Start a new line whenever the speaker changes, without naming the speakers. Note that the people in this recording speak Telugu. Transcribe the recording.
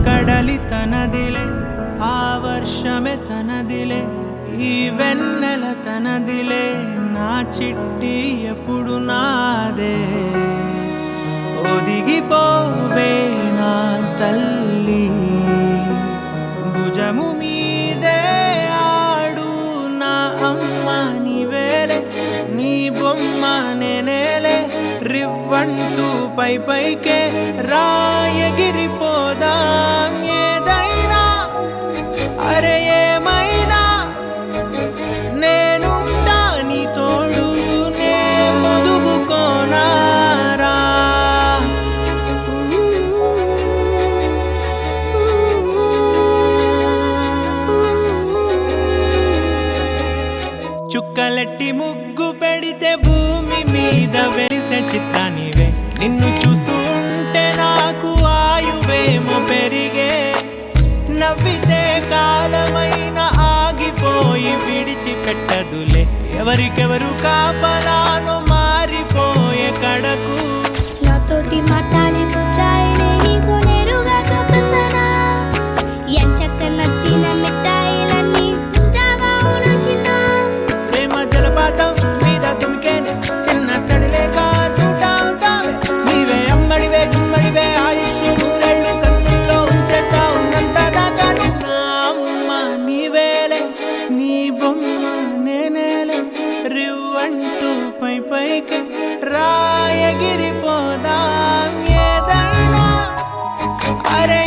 కడలి తనదిలే ఆ వర్షమే తనదిలే ఈ వెన్నెల తనదిలే నా చిట్టి ఎప్పుడు నాదే ఒదిగిపోవే నా తల్లి భుజము మీదే ఆడు నా అమ్మ నీవేలే నీ బొమ్మ నేనేలే రివ్వంటూ పై పైకే రాయగిరిపోదాం ఏదైనా అరే ఏమైనా నేనుంటా నీ తోడు నే పొదుపుకోనారా చుక్కలెట్టి ముగ్గు పెడితే భూమి మీద వెలిసే చిత్రానివే నిన్ను చూస్తూ ఉంటే నాకు ఆయువేమో పెరిగే నవ్వితే కాలమైన ఆగిపోయి విడిచిపెట్టదులే ఎవరికెవరు కాపలానో మారిపోయే కడకు
నాతోటి మాట్లాడే ముచ్చాయిలే నీకు నేరుగా చూపించనా ఎంచక్క నచ్చిన మిఠాయిలన్నీ తింటావా చిన్న
ప్రేమ జలపాతం మీద తుమికేనే చిన్న సడిలే కాదుటావుతావే నీవే అమ్మడివే గుమ్మడివే ఆయుష్ నూరెళ్ళు కన్నుల్లో ఉంచేస్తా ఉన్నంత దాకా నా అమ్మ నీవేలే నీ బొమ్మ నేనేలే రివ్వంటూ పై పైకి రాయగిరిపోదాం ఏదైనా అరే